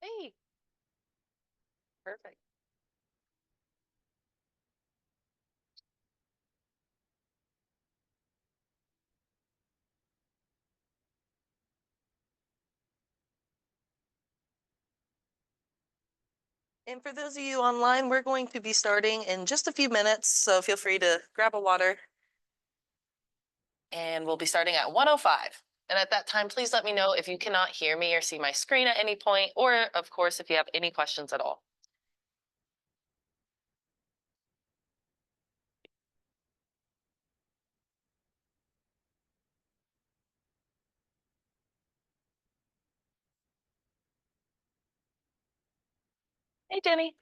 Hey, perfect. And for those of you online, we're going to be starting in just a few minutes, so feel free to grab a water. And we'll be starting at 1:05. And at that time, please let me know if you cannot hear me or see my screen at any point, or of course, if you have any questions at all. Hey, Jenny.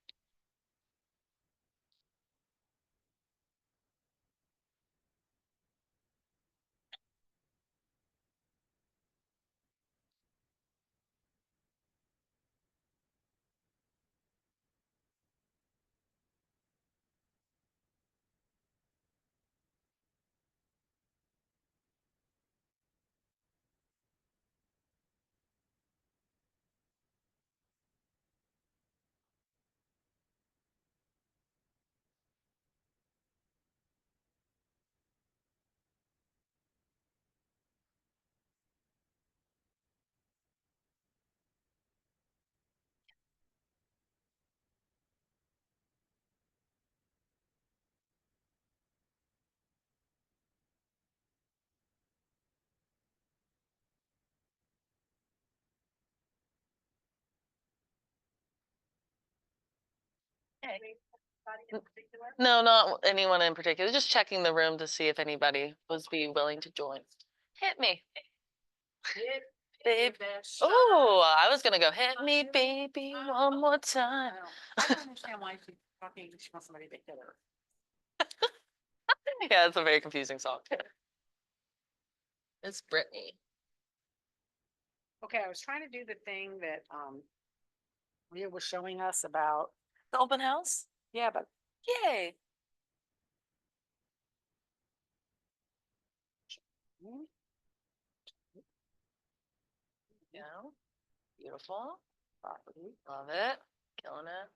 Hey. No, not anyone in particular. Just checking the room to see if anybody was be willing to join. Hit me. Babe. Oh, I was gonna go hit me, baby, one more time. I don't understand why she's talking. She wants somebody to hit her. Yeah, it's a very confusing song. It's Britney. Okay, I was trying to do the thing that Leah was showing us about. The open house? Yeah, but Yay. Yeah. Beautiful. property. Love it. Killing it.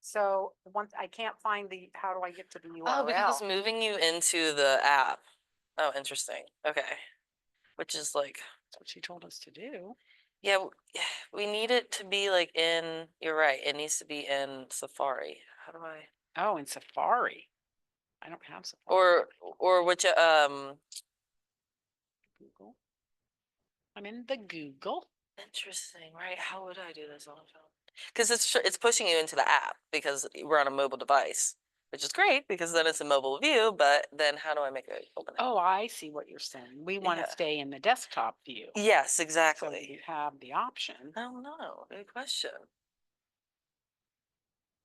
So once I can't find the, how do I get to the URL? Oh, because moving you into the app. Oh, interesting. Okay. Which is like, That's what she told us to do. yeah, we need it to be like in, you're right, it needs to be in Safari. How do I? Oh, in Safari. I don't have Safari. Or which, Google. I'm in the Google. interesting, right? How would I do this on a phone? Because it's pushing you into the app because we're on a mobile device, which is great because then it's a mobile view. But then how do I make it open? Oh, I see what you're saying. We want Yeah. to stay in the desktop view. Yes, So exactly. you have the option. Oh no, good question.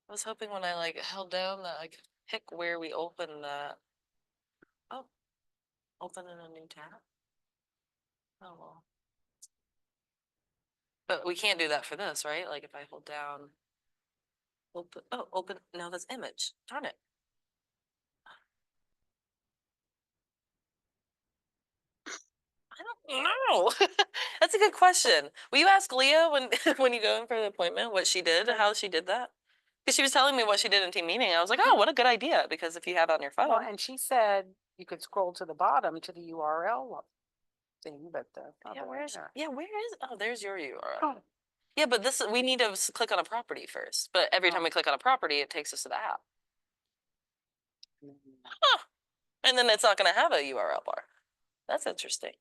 I was hoping when I like held down that I could pick where we open that. Oh, open in a new tab. Oh well. But we can't do that for this, right? Like if I hold down, open, oh, open, no, that's image. Darn it. I don't know. That's a good question. Will you ask Leah when when you go in for the appointment what she did, how she did that? Because she was telling me what she did in team meeting. I was like, oh, what a good idea. Because if you have it on your phone. Well, and she said you could scroll to the bottom to the URL thing, but yeah, where is oh, there's your URL. Oh. Yeah, but this we need to click on a property first. But every time we click on a property, it takes us to the app. Huh. And then it's not going to have a URL bar. That's interesting.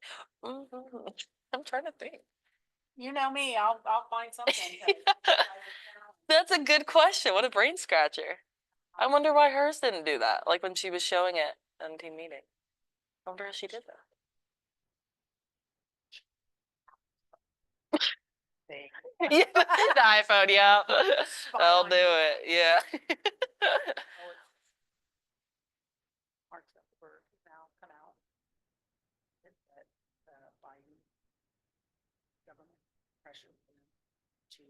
I'm trying to think. You know me, I'll find something. That's a good question. What a brain scratcher. I wonder why hers didn't do that. Like when she was showing it on team meeting. I wonder how she did that. Yeah, the iPhone, yeah. I'll do it. Yeah. Parts of the word now come out. That by government pressure to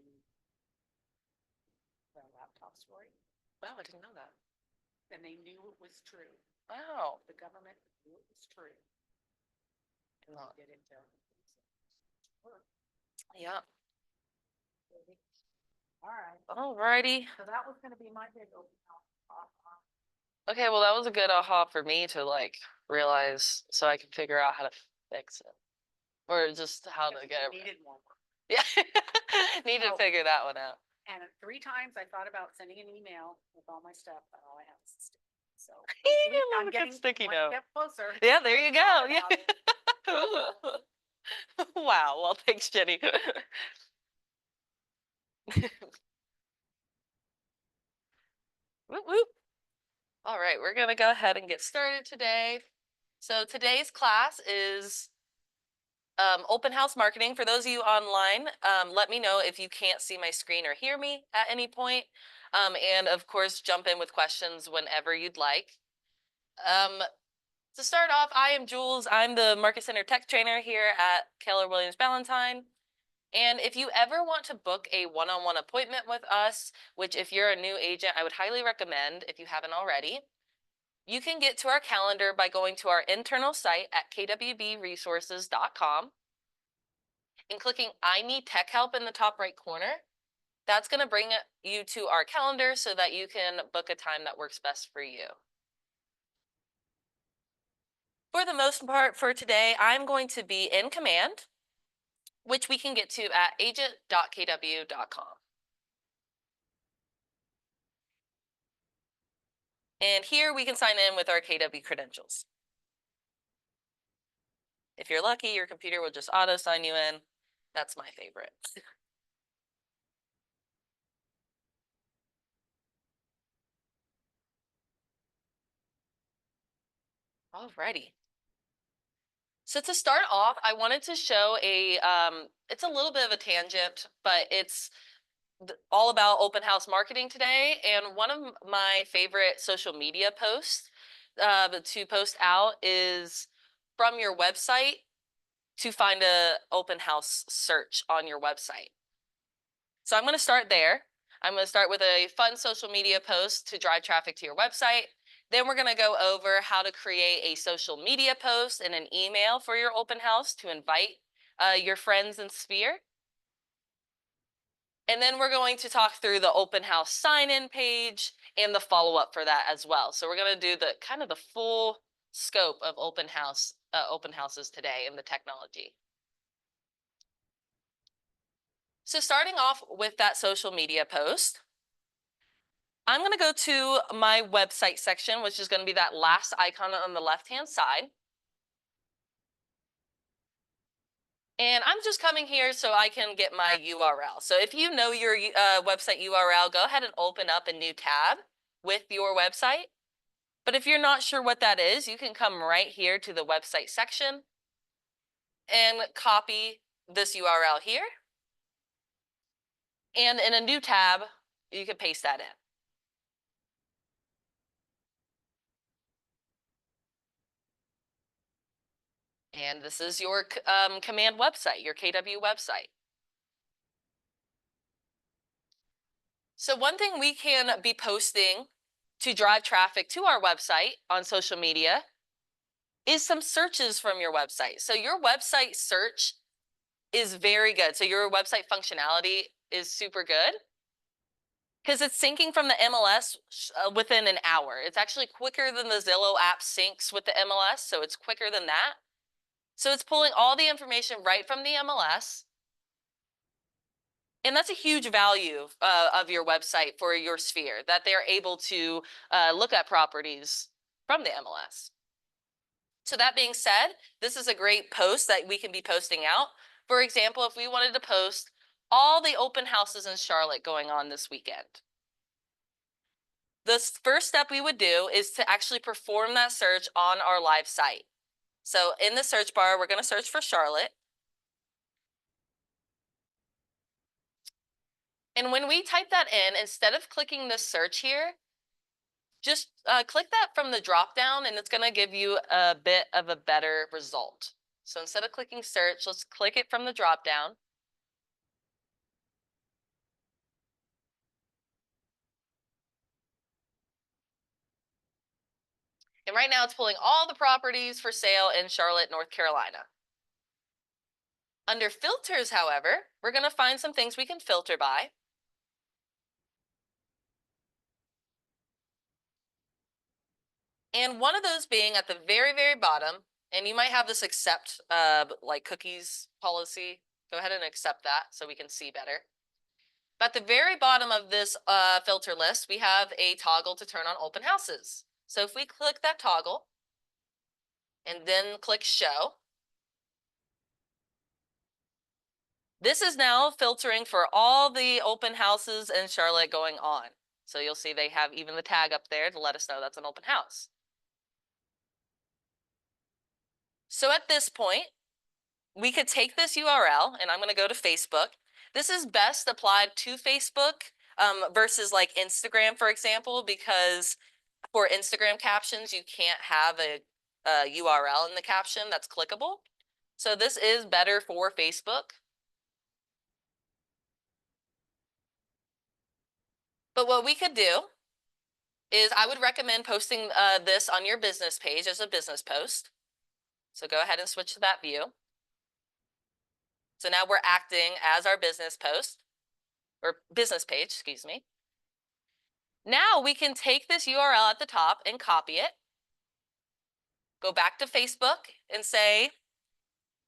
the laptop story. Wow, I didn't know that. And they knew it was true. Wow. The government knew it was true. And Not. did it. Yeah. All right. Alrighty. So that was gonna be my big open house. Okay, well, that was a good aha for me to like realize so I can figure out how to fix it. Or just how to get it. Needed more work. Yeah. Need to Oh. figure that one out. And 3 times I thought about sending an email with all my stuff, but all I have is a stick. So I love I'm a good getting sticky one note. step closer. Yeah, there you go. About it. Yeah. Wow. Well, thanks, Jenny. Whoop, whoop. All right, we're going to go ahead and get started today. So today's class is open house marketing. For those of you online, let me know if you can't see my screen or hear me at any point. And of course, jump in with questions whenever you'd like. To start off, I am Jules. I'm the Market Center Tech Trainer here at Keller Williams Ballantine. And if you ever want to book a one-on-one appointment with us, which if you're a new agent, I would highly recommend if you haven't already, you can get to our calendar by going to our internal site at kwbresources.com and clicking I need tech help in the top right corner. That's going to bring you to our calendar so that you can book a time that works best for you. For the most part for today, I'm going to be in command, which we can get to at agent.kw.com. And here we can sign in with our KW credentials. If you're lucky, your computer will just auto sign you in. That's my favorite. Alrighty. So to start off, I wanted to show it's a little bit of a tangent, but it's all about open house marketing today. And one of my favorite social media posts to post out is from your website to find a open house search on your website. So I'm going to start there. I'm going to start with a fun social media post to drive traffic to your website. Then we're going to go over how to create a social media post and an email for your open house to invite your friends and sphere. And then we're going to talk through the open house sign-in page and the follow-up for that as well. So we're going to do the kind of the full scope of open houses today and the technology. So starting off with that social media post, I'm going to go to my website section, which is going to be that last icon on the left-hand side. And I'm just coming here so I can get my URL. So if you know your website URL, go ahead and open up a new tab with your website. But if you're not sure what that is, you can come right here to the website section and copy this URL here. And in a new tab, you can paste that in. And this is your command website, your KW website. So one thing we can be posting to drive traffic to our website on social media is some searches from your website. So your website search is very good. So your website functionality is super good because it's syncing from the MLS within an hour. It's actually quicker than the Zillow app syncs with the MLS, so it's quicker than that. So it's pulling all the information right from the MLS. And that's a huge value of your website for your sphere, that they're able to look at properties from the MLS. So that being said, this is a great post that we can be posting out. For example, if we wanted to post all the open houses in Charlotte going on this weekend, the first step we would do is to actually perform that search on our live site. So in the search bar, we're going to search for Charlotte. And when we type that in, instead of clicking the search here, just click that from the drop down and it's going to give you a bit of a better result. So instead of clicking search, let's click it from the drop down. And right now it's pulling all the properties for sale in Charlotte, North Carolina. Under filters, however, we're going to find some things we can filter by. And one of those being at the very, very bottom, and you might have this accept like cookies policy. Go ahead and accept that so we can see better. But at the very bottom of this filter list, we have a toggle to turn on open houses. So if we click that toggle and then click show, this is now filtering for all the open houses in Charlotte going on. So you'll see they have even the tag up there to let us know that's an open house. So at this point, we could take this URL, and I'm going to go to Facebook. This is best applied to Facebook versus like Instagram, for example, because for Instagram captions, you can't have a URL in the caption that's clickable. So this is better for Facebook. But what we could do is I would recommend posting this on your business page as a business post. So go ahead and switch to that view. So now we're acting as our business post, or business page, excuse me. Now we can take this URL at the top and copy it, go back to Facebook and say,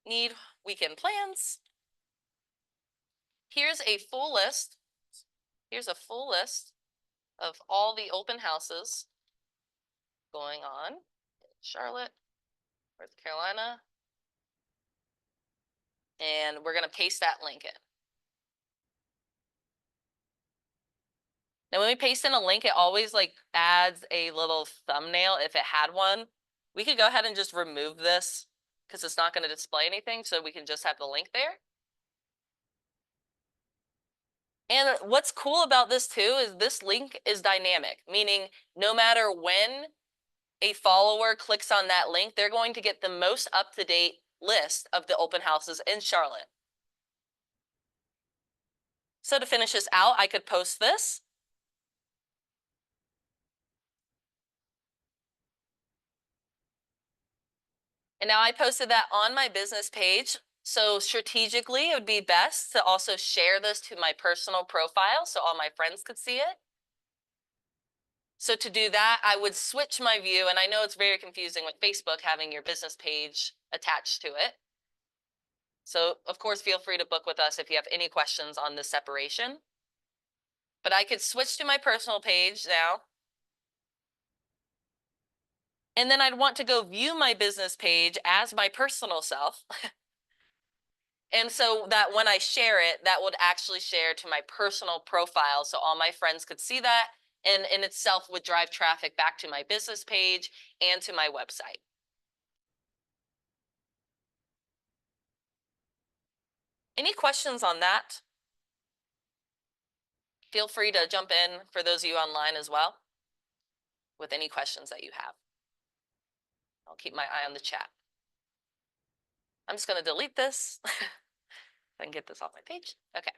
need weekend plans. Here's a full list. Here's a full list of all the open houses going on in Charlotte, North Carolina. And we're going to paste that link in. Now, when we paste in a link, it always like adds a little thumbnail if it had one. We could go ahead and just remove this because it's not going to display anything. So we can just have the link there. And what's cool about this too is this link is dynamic, meaning no matter when a follower clicks on that link, they're going to get the most up-to-date list of the open houses in Charlotte. So to finish this out, I could post this. And now I posted that on my business page. So strategically, it would be best to also share this to my personal profile so all my friends could see it. So to do that, I would switch my view. And I know it's very confusing with Facebook having your business page attached to it. So of course, feel free to book with us if you have any questions on this separation. But I could switch to my personal page now. And then I'd want to go view my business page as my personal self. And so that when I share it, that would actually share to my personal profile so all my friends could see that, and in itself would drive traffic back to my business page and to my website. Any questions on that? Feel free to jump in for those of you online as well with any questions that you have. I'll keep my eye on the chat. I'm just going to delete this. If I can get this off my page. Okay.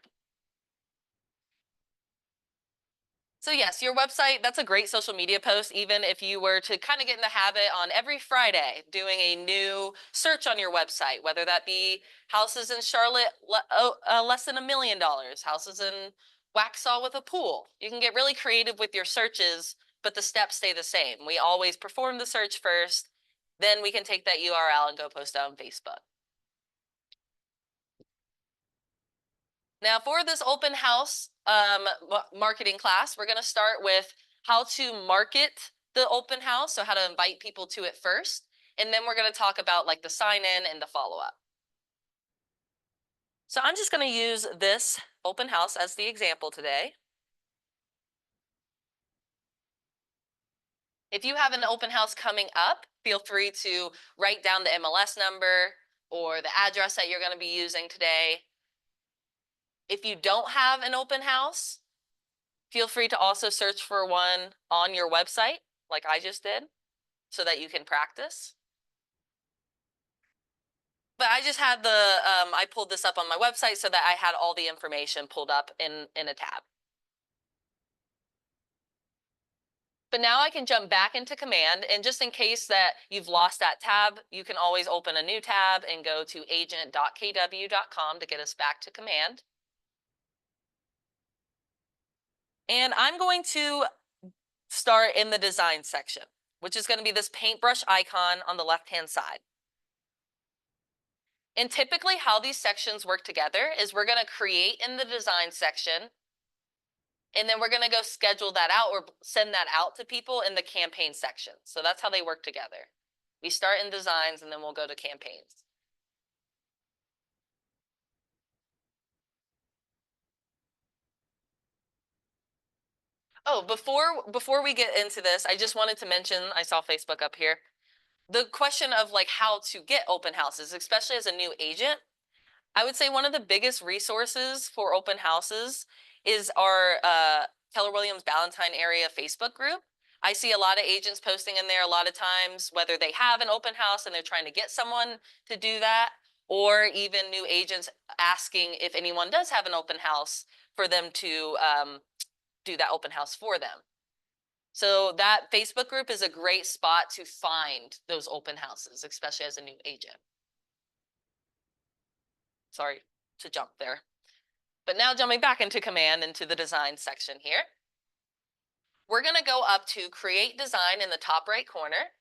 So yes, your website, that's a great social media post, even if you were to kind of get in the habit on every Friday doing a new search on your website, whether that be houses in Charlotte less than $1 million, houses in Waxhaw with a pool. You can get really creative with your searches, but the steps stay the same. We always perform the search first, then we can take that URL and go post it on Facebook. Now for this open house marketing class, we're going to start with how to market the open house, so how to invite people to it first, and then we're going to talk about like the sign in and the follow-up. So I'm just going to use this open house as the example today. If you have an open house coming up, feel free to write down the MLS number or the address that you're going to be using today. If you don't have an open house, feel free to also search for one on your website, like I just did, so that you can practice. But I just had I pulled this up on my website so that I had all the information pulled up in a tab. But now I can jump back into command, and just in case that you've lost that tab, you can always open a new tab and go to agent.kw.com to get us back to command. And I'm going to start in the design section, which is going to be this paintbrush icon on the left-hand side. And typically how these sections work together is we're going to create in the design section, and then we're going to go schedule that out or send that out to people in the campaign section. So that's how they work together. We start in designs and then we'll go to campaigns. Oh, before we get into this, I just wanted to mention, I saw Facebook up here, the question of like how to get open houses, especially as a new agent. I would say one of the biggest resources for open houses is our Keller Williams Ballantyne area Facebook group. I see a lot of agents posting in there a lot of times, whether they have an open house and they're trying to get someone to do that, or even new agents asking if anyone does have an open house for them to do that open house for them. So that Facebook group is a great spot to find those open houses, especially as a new agent. Sorry to jump there. But now jumping back into command into the design section here, we're going to go up to create design in the top right corner.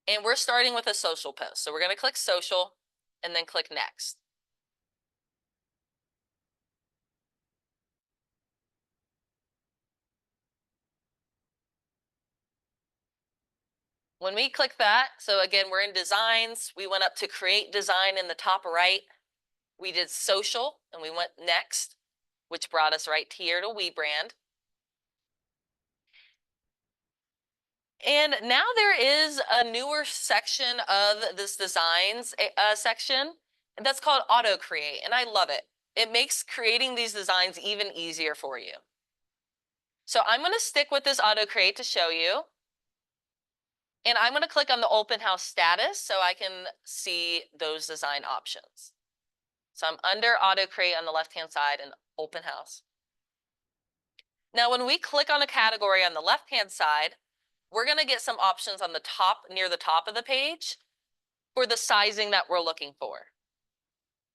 And we're starting with a social post. So we're going to click social and then click next. When we click that, so again, we're in designs. We went up to create design in the top right. We did social and we went next, which brought us right here to WeBrand. And now there is a newer section of this designs section that's called auto create, and I love it. It makes creating these designs even easier for you. So I'm going to stick with this auto create to show you. And I'm going to click on the open house status so I can see those design options. So I'm under auto create on the left-hand side and open house. Now, when we click on a category on the left-hand side, we're going to get some options on the top, near the top of the page for the sizing that we're looking for.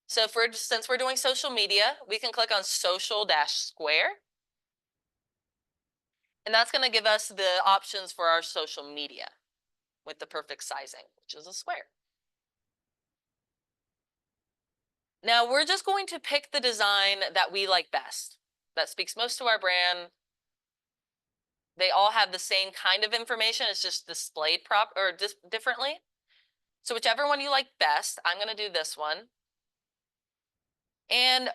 So since we're doing social media, we can click on social-square. And that's going to give us the options for our social media with the perfect sizing, which is a square. Now we're just going to pick the design that we like best, that speaks most to our brand. They all have the same kind of information, it's just displayed differently. So whichever one you like best, I'm going to do this one. And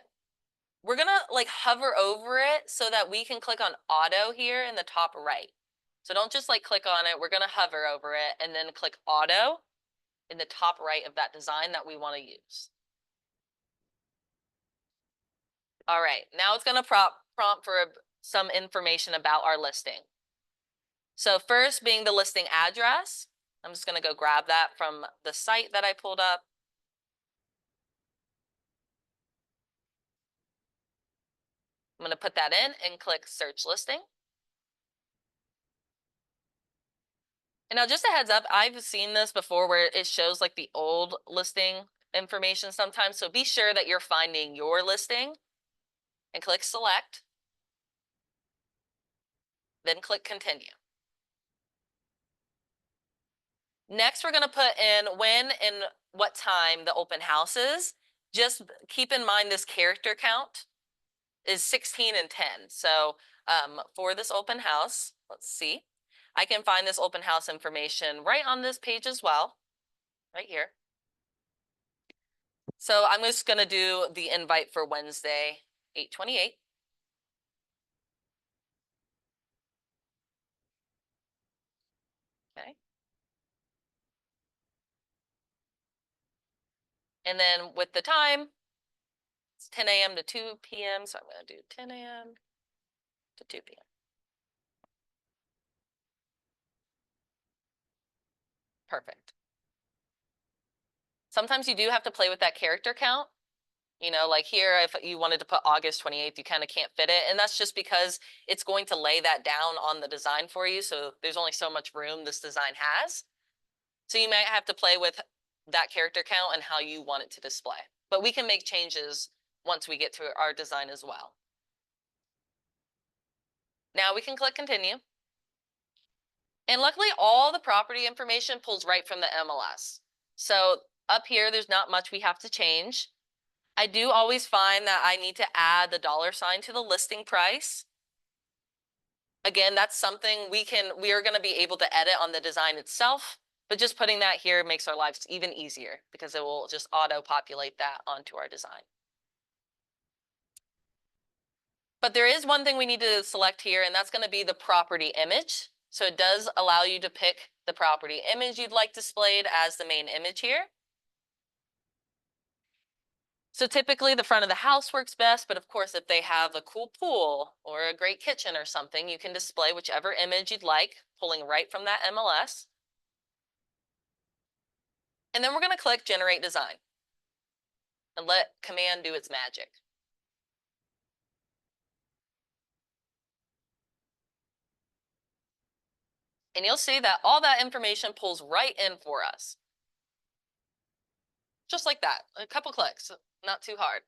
we're going to like hover over it so that we can click on auto here in the top right. So don't just like click on it. We're going to hover over it and then click auto in the top right of that design that we want to use. All right, now it's going to prompt for some information about our listing. So first being the listing address, I'm just going to go grab that from the site that I pulled up. I'm going to put that in and click search listing. And now just a heads up, I've seen this before where it shows like the old listing information sometimes. So be sure that you're finding your listing and click select. Then click continue. Next, we're going to put in when and what time the open house is. Just keep in mind this character count is 16 and 10. So for this open house, let's see. I can find this open house information right on this page as well, right here. So I'm just going to do the invite for Wednesday, 8/28. Okay. And then with the time, it's 10 a.m. to 2 p.m. So I'm going to do 10 a.m. to 2 p.m. Perfect. Sometimes you do have to play with that character count. You know, like here, if you wanted to put August 28th, you kind of can't fit it. And that's just because it's going to lay that down on the design for you. So there's only so much room this design has. So you might have to play with that character count and how you want it to display. But we can make changes once we get to our design as well. Now we can click continue. And luckily, all the property information pulls right from the MLS. So up here, there's not much we have to change. I do always find that I need to add the $sign to the listing price. Again, that's something we are going to be able to edit on the design itself, but just putting that here makes our lives even easier because it will just auto-populate that onto our design. But there is one thing we need to select here, and that's going to be the property image. So it does allow you to pick the property image you'd like displayed as the main image here. So typically the front of the house works best, but of course if they have a cool pool or a great kitchen or something, you can display whichever image you'd like, pulling right from that MLS. And then we're going to click Generate Design and let Command do its magic. And you'll see that all that information pulls right in for us. Just like that, a couple clicks, not too hard.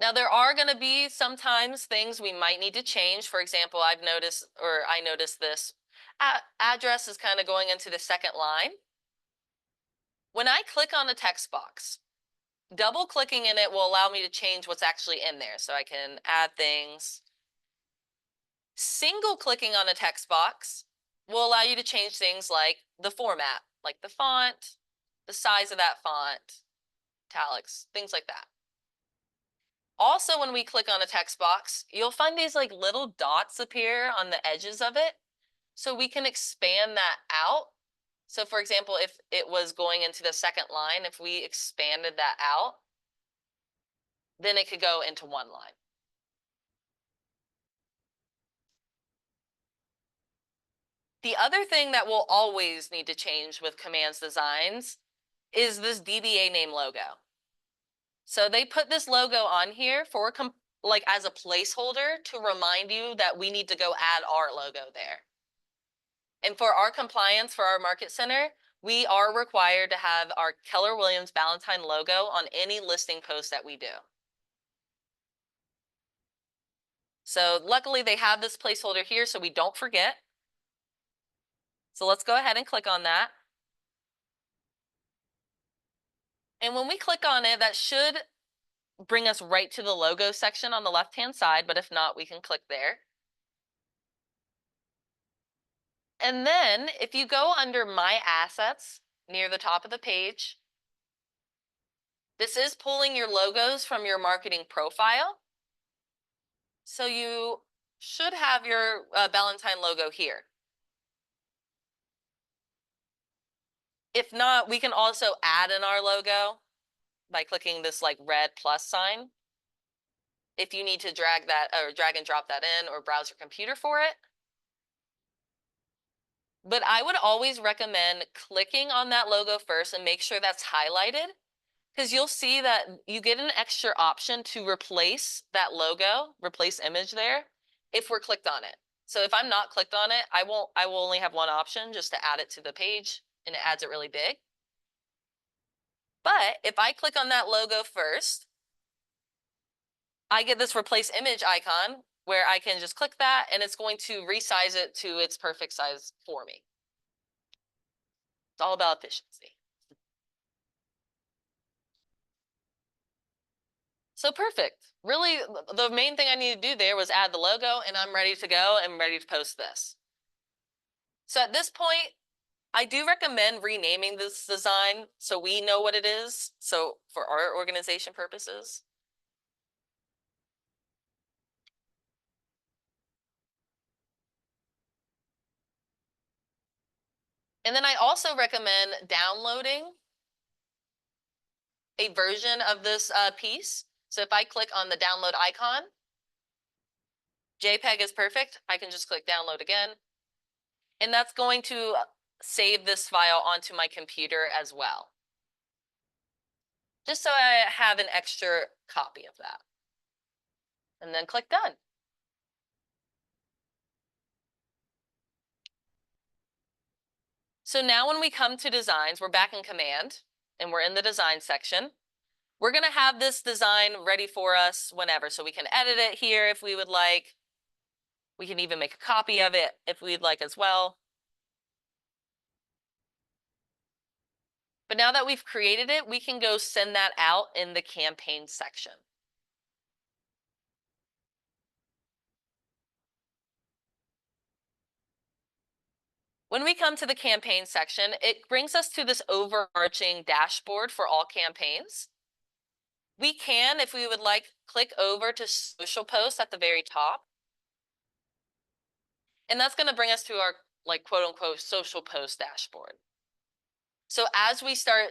Now there are going to be sometimes things we might need to change. For example, I noticed this address is kind of going into the second line. When I click on a text box, double clicking in it will allow me to change what's actually in there. So I can add things. Single clicking on a text box will allow you to change things like the format, like the font, the size of that font, italics, things like that. Also, when we click on a text box, you'll find these like little dots appear on the edges of it. So we can expand that out. So for example, if it was going into the second line, if we expanded that out, then it could go into one line. The other thing that we'll always need to change with Commands designs is this DBA name logo. So they put this logo on here for like as a placeholder to remind you that we need to go add our logo there. And for our compliance for our market center, we are required to have our Keller Williams Ballantine logo on any listing post that we do. So luckily they have this placeholder here so we don't forget. So let's go ahead and click on that. And when we click on it, that should bring us right to the logo section on the left-hand side, but if not, we can click there. And then if you go under My Assets near the top of the page, this is pulling your logos from your marketing profile. So you should have your Ballantine logo here. If not, we can also add in our logo by clicking this like red plus sign. If you need to drag and drop that in or browse your computer for it. But I would always recommend clicking on that logo first and make sure that's highlighted, because you'll see that you get an extra option to replace that logo, replace image there, if we're clicked on it. So if I'm not clicked on it, I will only have one option, just to add it to the page, and it adds it really big. But if I click on that logo first, I get this replace image icon where I can just click that and it's going to resize it to its perfect size for me. It's all about efficiency. So perfect. Really, the main thing I needed to do there was add the logo, and I'm ready to go and ready to post this. So at this point, I do recommend renaming this design so we know what it is, so for our organization purposes. And then I also recommend downloading a version of this piece. So if I click on the download icon, JPEG is perfect. I can just click download again. And that's going to save this file onto my computer as well. just so I have an extra copy of that. And then click done. So now when we come to designs, we're back in command and we're in the design section. We're going to have this design ready for us whenever. So we can edit it here if we would like. We can even make a copy of it if we'd like as well. But now that we've created it, we can go send that out in the campaign section. When we come to the campaign section, it brings us to this overarching dashboard for all campaigns. We can, if we would like, click over to social posts at the very top. And that's going to bring us to our like quote unquote social post dashboard. So as we start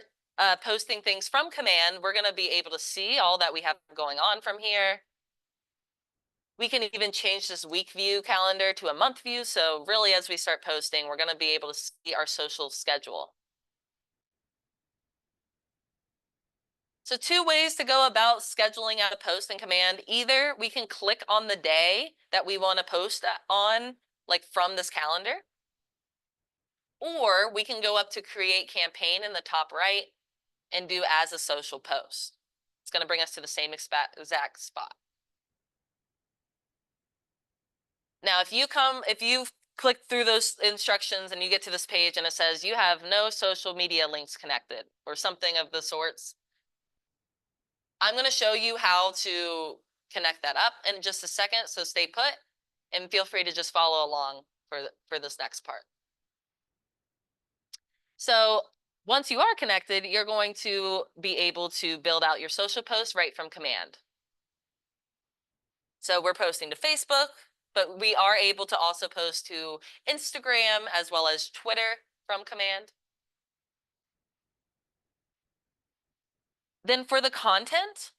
posting things from command, we're going to be able to see all that we have going on from here. We can even change this week view calendar to a month view. So really, as we start posting, we're going to be able to see our social schedule. So 2 ways to go about scheduling out a post in command. Either we can click on the day that we want to post on, like from this calendar, or we can go up to create campaign in the top right and do as a social post. It's going to bring us to the same exact spot. Now, if you click through those instructions and you get to this page and it says you have no social media links connected or something of the sorts, I'm going to show you how to connect that up in just a second. So stay put and feel free to just follow along for this next part. So once you are connected, you're going to be able to build out your social posts right from command. So we're posting to Facebook, but we are able to also post to Instagram as well as Twitter from command. Then for the content,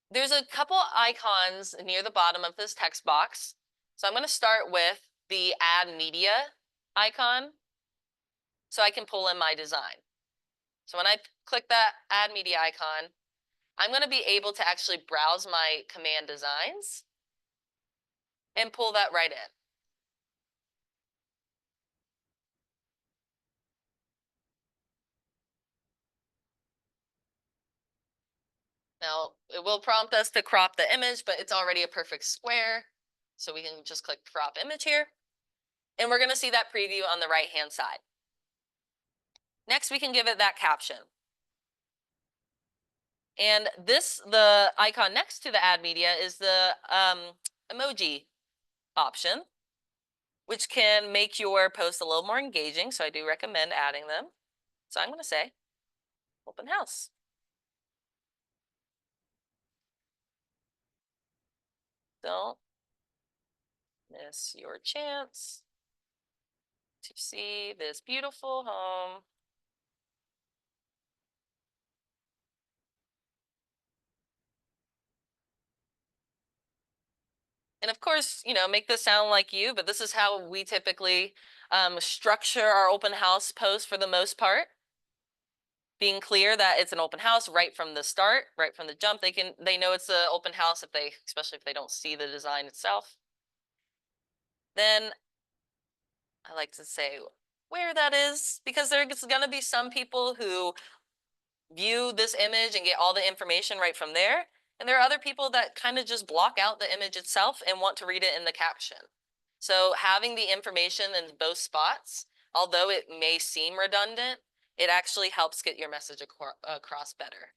there's a couple icons near the bottom of this text box. So I'm going to start with the add media icon so I can pull in my design. So when I click that add media icon, I'm going to be able to actually browse my command designs and pull that right in. Now, it will prompt us to crop the image, but it's already a perfect square. So we can just click crop image here. And we're going to see that preview on the right-hand side. Next, we can give it that caption. And the icon next to the add media is the emoji option, which can make your post a little more engaging. So I do recommend adding them. So I'm going to say open house. Don't miss your chance to see this beautiful home. And of course, make this sound like you, but this is how we typically structure our open house posts for the most part. Being clear that it's an open house right from the start, right from the jump. They know it's an open house especially if they don't see the design itself. Then I like to say where that is, because there's going to be some people who view this image and get all the information right from there. And there are other people that kind of just block out the image itself and want to read it in the caption. So having the information in both spots, although it may seem redundant, it actually helps get your message across better.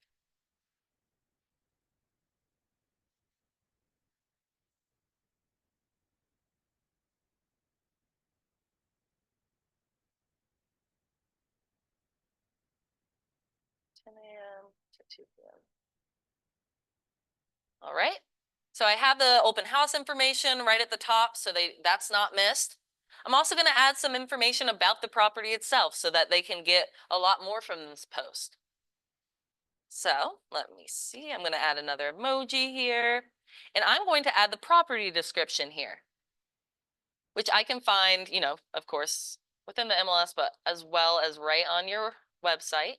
(10 a.m. to 2 p.m.) All right. So I have the open house information right at the top, so that's not missed. I'm also going to add some information about the property itself so that they can get a lot more from this post. So let me see. I'm going to add another emoji here, and I'm going to add the property description here, which I can find, of course, within the MLS, but as well as right on your website.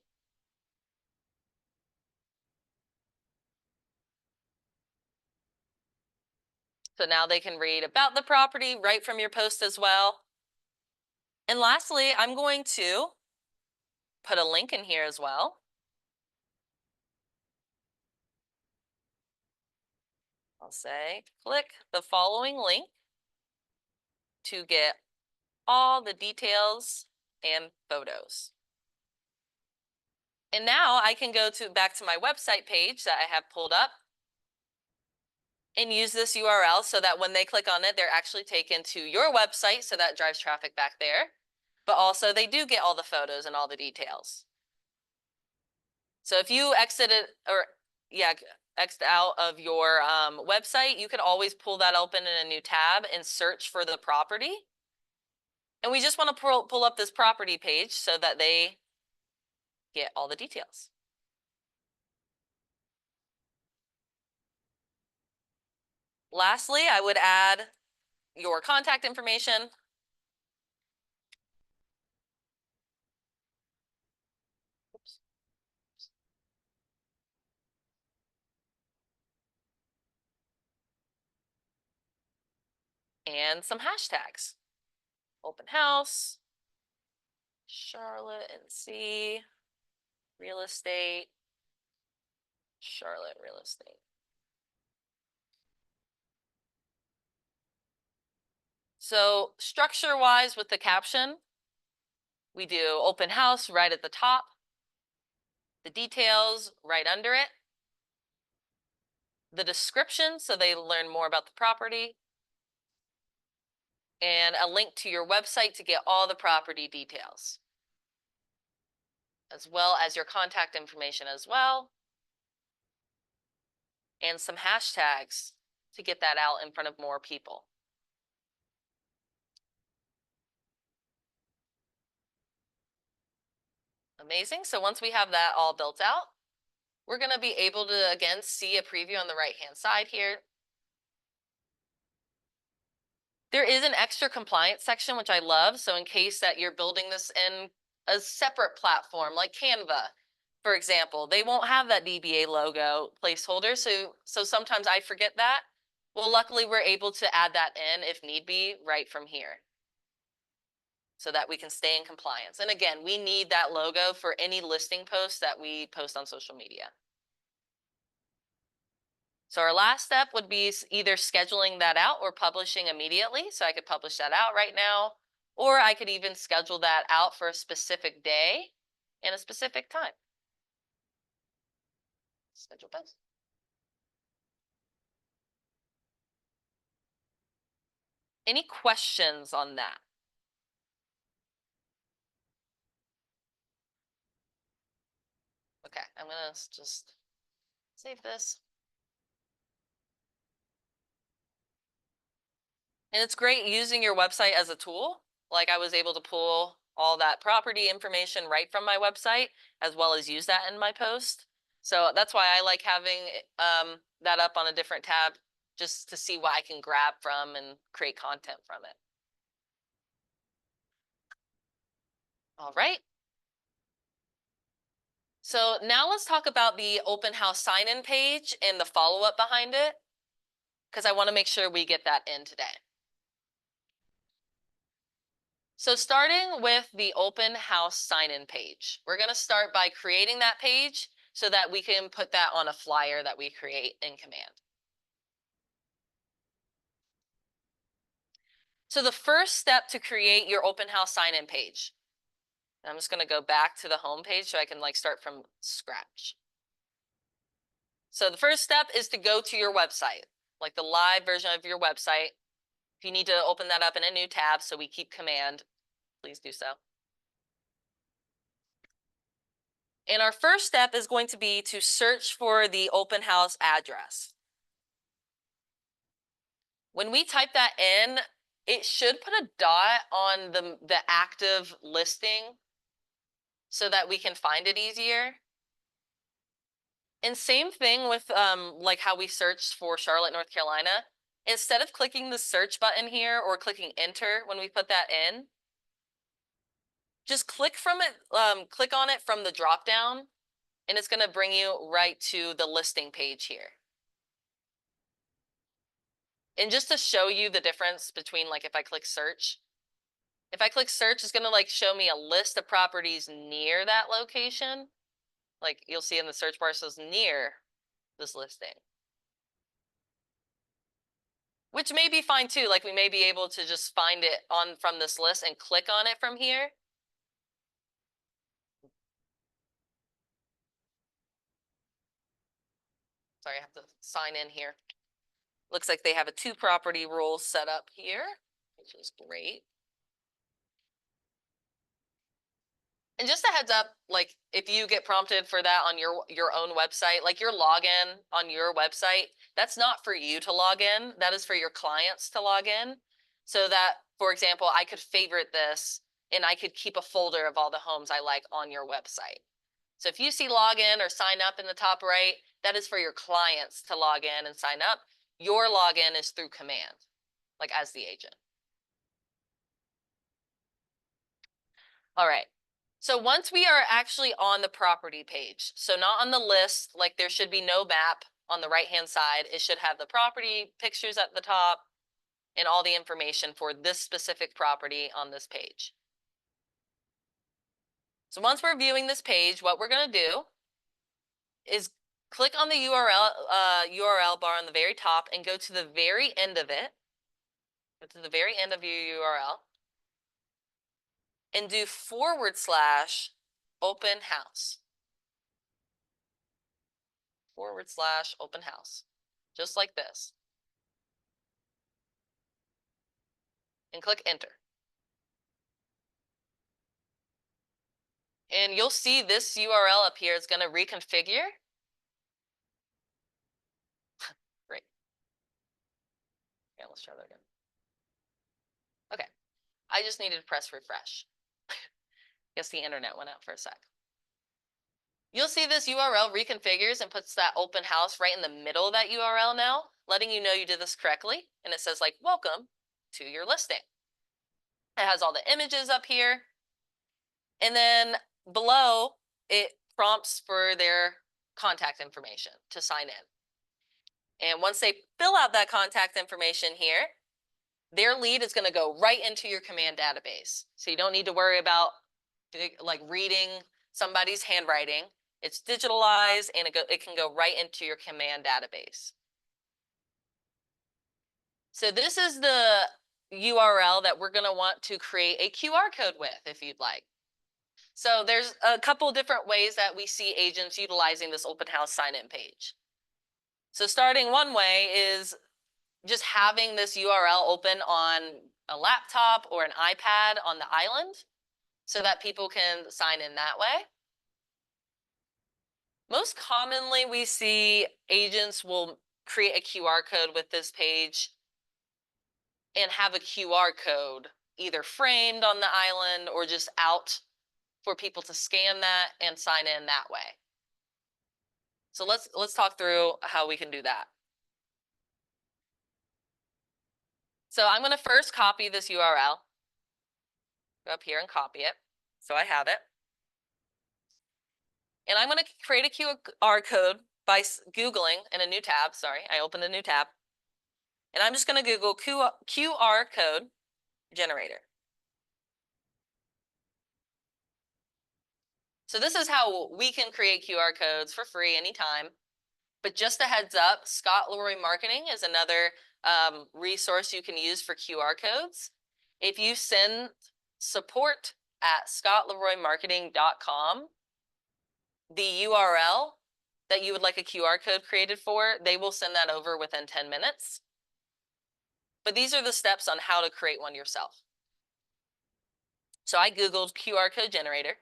So now they can read about the property right from your post as well. And lastly, I'm going to put a link in here as well. I'll say, click the following link to get all the details and photos. And now I can go back to my website page that I have pulled up and use this URL so that when they click on it, they're actually taken to your website, so that drives traffic back there. But also they do get all the photos and all the details. So if you exited X'd out of your website, you can always pull that open in a new tab and search for the property. And we just want to pull up this property page so that they get all the details. Lastly, I would add your contact information. Oops. And some hashtags. Open house, Charlotte NC, real estate, Charlotte real estate. So structure-wise with the caption, we do open house right at the top, the details right under it, the description so they learn more about the property, and a link to your website to get all the property details, as well as your contact information as well, and some hashtags to get that out in front of more people. Amazing. So once we have that all built out, we're going to be able to, again, see a preview on the right-hand side here. There is an extra compliance section, which I love. So in case that you're building this in a separate platform like Canva, for example, they won't have that DBA logo placeholder. So sometimes I forget that. Well, luckily we're able to add that in if need be right from here, so that we can stay in compliance. And again, we need that logo for any listing posts that we post on social media. So our last step would be either scheduling that out or publishing immediately. So I could publish that out right now, or I could even schedule that out for a specific day and a specific time. Schedule post. Any questions on that? Okay, I'm gonna just save this. And it's great using your website as a tool. Like I was able to pull all that property information right from my website, as well as use that in my post. So that's why I like having that up on a different tab, just to see what I can grab from and create content from it. All right. So now let's talk about the open house sign-in page and the follow-up behind it, because I want to make sure we get that in today. So starting with the open house sign-in page, we're going to start by creating that page so that we can put that on a flyer that we create in Command. So the first step to create your open house sign-in page, I'm just going to go back to the home page so I can start from scratch. So the first step is to go to your website, like the live version of your website. If you need to open that up in a new tab so we keep Command, please do so. And our first step is going to be to search for the open house address. When we type that in, it should put a dot on the active listing so that we can find it easier. And same thing with like how we searched for Charlotte, North Carolina. Instead of clicking the search button here or clicking enter when we put that in, just click on it from the drop down, and it's going to bring you right to the listing page here. And just to show you the difference between like if I click search, it's gonna like show me a list of properties near that location. Like you'll see in the search bar, it says near this listing. Which may be fine too. Like we may be able to just find it on from this list and click on it from here. Sorry, I have to sign in here. Looks like they have a 2-property rule set up here, which is great. And just a heads up, like if you get prompted for that on your own website, like your login on your website, that's not for you to log in. That is for your clients to log in. So that, for example, I could favorite this and I could keep a folder of all the homes I like on your website. So if you see login or sign up in the top right, that is for your clients to log in and sign up. Your login is through command, like as the agent. All right. So once we are actually on the property page, so not on the list, like there should be no map on the right-hand side. It should have the property pictures at the top and all the information for this specific property on this page. So once we're viewing this page, what we're going to do is click on the URL bar on the very top and go to the very end of it. Go to the very end of your URL and do /open house. /open house. Just like this. And click enter. And you'll see this URL up here is going to reconfigure. Great. Yeah, let's try that again. Okay. I just needed to press refresh. Guess the internet went out for a sec. You'll see this URL reconfigures and puts that open house right in the middle of that URL now, letting you know you did this correctly. And it says like, welcome to your listing. It has all the images up here. And then below, it prompts for their contact information to sign in. And once they fill out that contact information here, their lead is going to go right into your command database. So you don't need to worry about like reading somebody's handwriting. It's digitalized and it can go right into your command database. So this is the URL that we're going to want to create a QR code with if you'd like. So there's a couple different ways that we see agents utilizing this open house sign-in page. So starting one way is just having this URL open on a laptop or an iPad on the island so that people can sign in that way. Most commonly, we see agents will create a QR code with this page and have a QR code either framed on the island or just out for people to scan that and sign in that way. So let's talk through how we can do that. So I'm going to first copy this URL. Go up here and copy it. So I have it. And I'm going to create a QR code by Googling in a new tab. Sorry, I opened a new tab. And I'm just going to Google QR code generator. So this is how we can create QR codes for free anytime. But just a heads up, Scott Leroy Marketing is another resource you can use for QR codes. If you send support@scottleroymarketing.com, the URL that you would like a QR code created for, they will send that over within 10 minutes. But these are the steps on how to create one yourself. So I Googled QR code generator.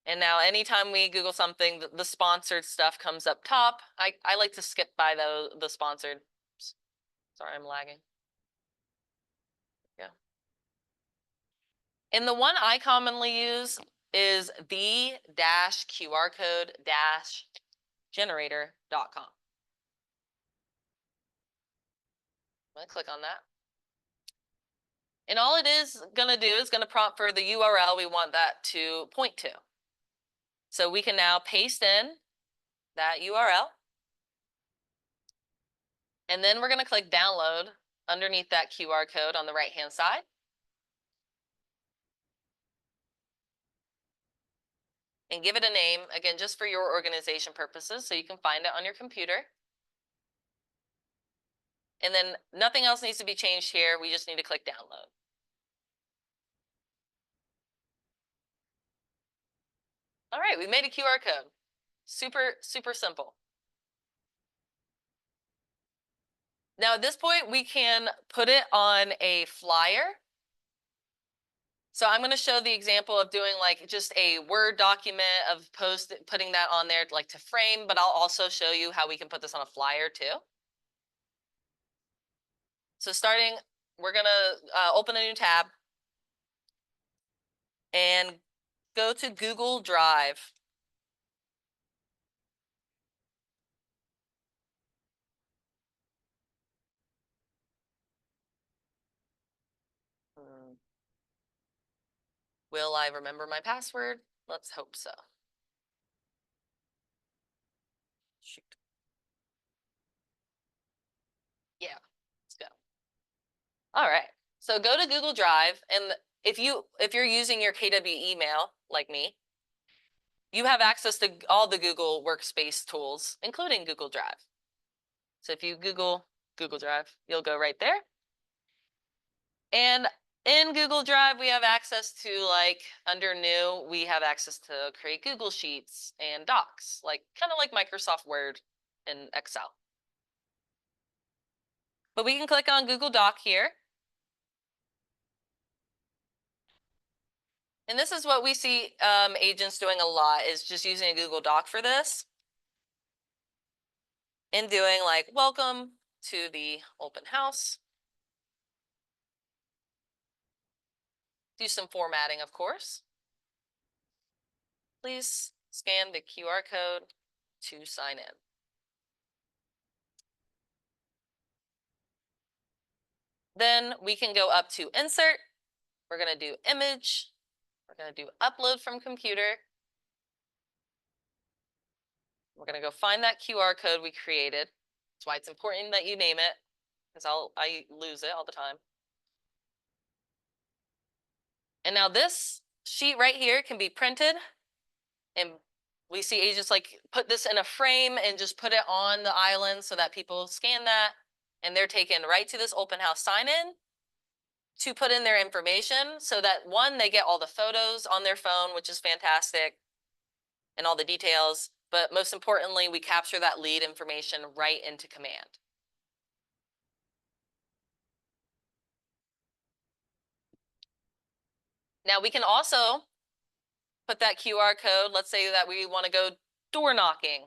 And now anytime we Google something, the sponsored stuff comes up top. I like to skip by the sponsored. Sorry, I'm lagging. Yeah. And the one I commonly use is the-QR code-generator.com. I'm going to click on that. And all it is going to do is going to prompt for the URL we want that to point to. So we can now paste in that URL. And then we're going to click download underneath that QR code on the right-hand side. And give it a name, again, just for your organization purposes, so you can find it on your computer. And then nothing else needs to be changed here. We just need to click download. All right, we made a QR code. Super, super simple. Now at this point, we can put it on a flyer. So I'm going to show the example of doing like just a Word document of putting that on there like to frame, but I'll also show you how we can put this on a flyer too. So starting, we're going to open a new tab and go to Google Drive. Will I remember my password? Let's hope so. Shoot. Yeah, let's go. All right. So go to Google Drive, and if you're using your KW email like me, you have access to all the Google Workspace tools, including Google Drive. So if you Google Google Drive, you'll go right there. And in Google Drive, we have access to, like, under new, we have access to create Google Sheets and Docs, like kind of like Microsoft Word and Excel. But we can click on Google Doc here. And this is what we see agents doing a lot, is just using a Google Doc for this. And doing like, welcome to the open house. Do some formatting, of course. Please scan the QR code to sign in. Then we can go up to insert. We're going to do image. We're going to do upload from computer. We're going to go find that QR code we created. That's why it's important that you name it, because I lose it all the time. And now this sheet right here can be printed, and we see agents like put this in a frame and just put it on the island so that people scan that and they're taken right to this open house sign-in to put in their information, so that one, they get all the photos on their phone, which is fantastic, and all the details, but most importantly, we capture that lead information right into Command. Now we can also put that QR code, let's say that we want to go door knocking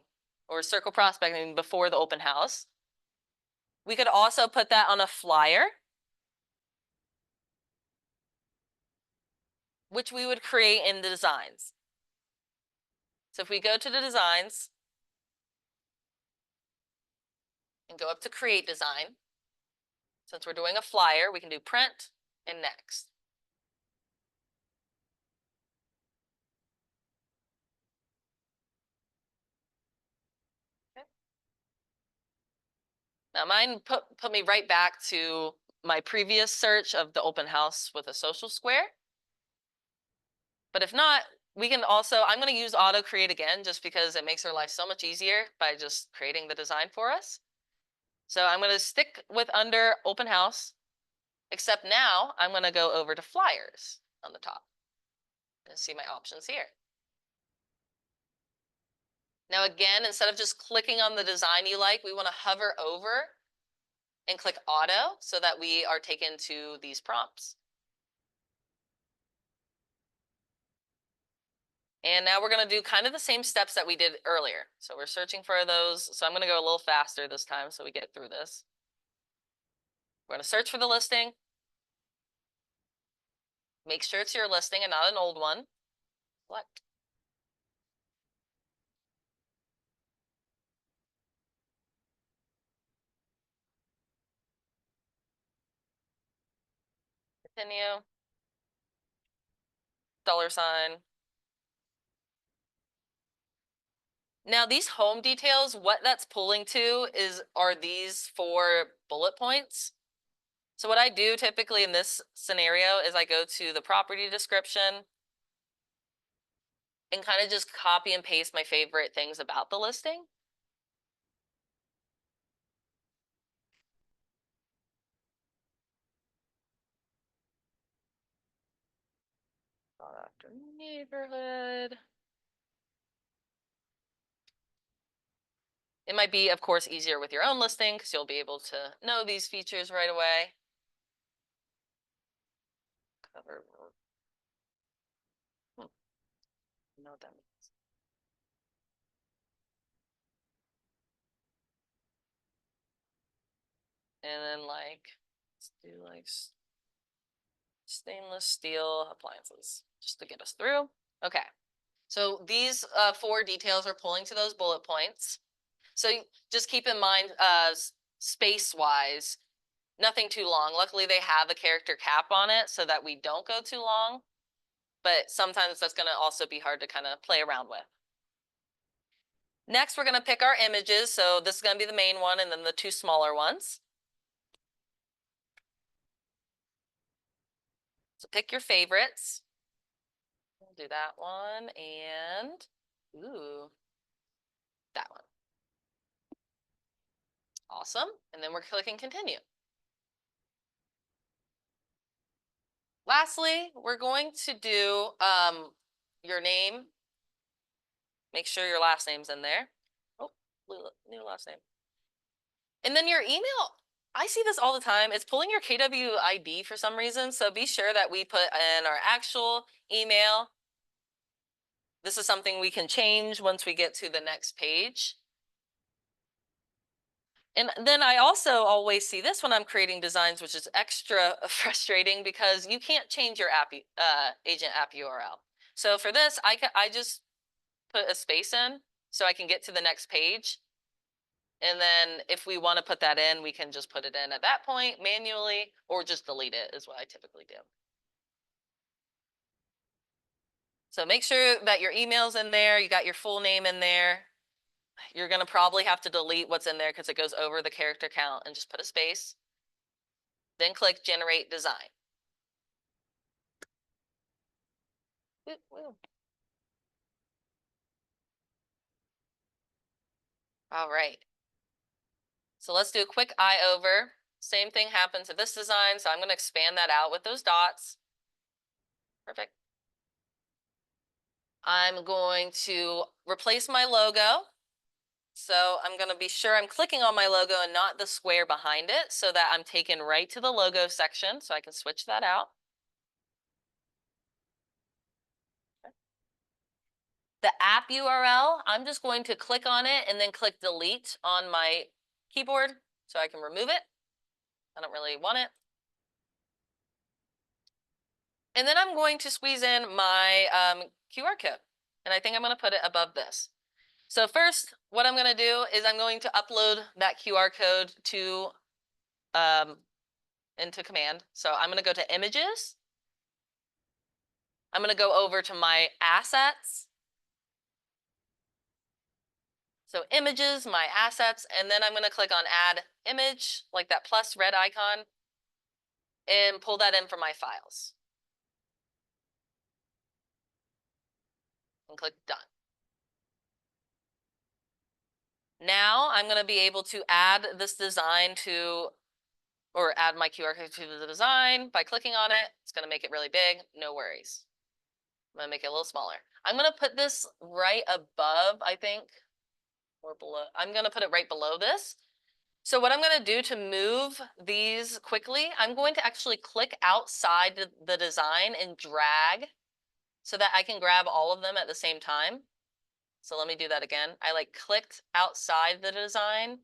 or circle prospecting before the open house. We could also put that on a flyer, which we would create in the designs. So if we go to the designs and go up to create design, since we're doing a flyer, we can do print and next. Okay. Now mine put me right back to my previous search of the open house with a social square. But if not, we can also, I'm going to use auto create again, just because it makes our life so much easier by just creating the design for us. So I'm going to stick with under open house, except now I'm going to go over to flyers on the top and see my options here. Now again, instead of just clicking on the design you like, we want to hover over and click auto so that we are taken to these prompts. And now we're going to do kind of the same steps that we did earlier. So we're searching for those. So I'm going to go a little faster this time so we get through this. We're going to search for the listing. Make sure it's your listing and not an old one. Select. Continue. $. Now these home details, what that's pulling to are these 4 bullet points. So what I do typically in this scenario is I go to the property description and kind of just copy and paste my favorite things about the listing. Sought after neighborhood. It might be, of course, easier with your own listing because you'll be able to know these features right away. Cover. I know what that means. And then let's do stainless steel appliances just to get us through. Okay. So these 4 details are pulling to those bullet points. So just keep in mind, space-wise, nothing too long. Luckily, they have a character cap on it so that we don't go too long. But sometimes that's going to also be hard to kind of play around with. Next, we're going to pick our images. So this is going to be the main one and then the 2 smaller ones. So pick your favorites. We'll do that one and, ooh, that one. Awesome. And then we're clicking continue. Lastly, we're going to do your name. Make sure your last name's in there. Oh, new last name. And then your email. I see this all the time. It's pulling your KW ID for some reason. So be sure that we put in our actual email. This is something we can change once we get to the next page. And then I also always see this when I'm creating designs, which is extra frustrating because you can't change your agent app URL. So for this, I just put a space in so I can get to the next page. And then if we want to put that in, we can just put it in at that point manually or just delete it is what I typically do. So make sure that your email's in there, you got your full name in there. You're going to probably have to delete what's in there because it goes over the character count and just put a space. Then click Generate Design. All right. So let's do a quick eye over. Same thing happens to this design, so I'm going to expand that out with those dots. Perfect. I'm going to replace my logo. So I'm going to be sure I'm clicking on my logo and not the square behind it so that I'm taken right to the logo section, so I can switch that out. The app URL, I'm just going to click on it and then click delete on my keyboard so I can remove it. I don't really want it. And then I'm going to squeeze in my QR code. And I think I'm going to put it above this. So first, what I'm going to do is I'm going to upload that QR code to into Command. So I'm going to go to Images. I'm going to go over to my Assets. So Images, my Assets, and then I'm going to click on Add Image, like that plus red icon, and pull that in from my files. And click Done. Now I'm going to be able to add this design to, or add my QR code to the design by clicking on it. It's going to make it really big. No worries. I'm going to make it a little smaller. I'm going to put this right above, I think, or below. I'm going to put it right below this. So what I'm going to do to move these quickly, I'm going to actually click outside the design and drag so that I can grab all of them at the same time. So let me do that again. I clicked outside the design.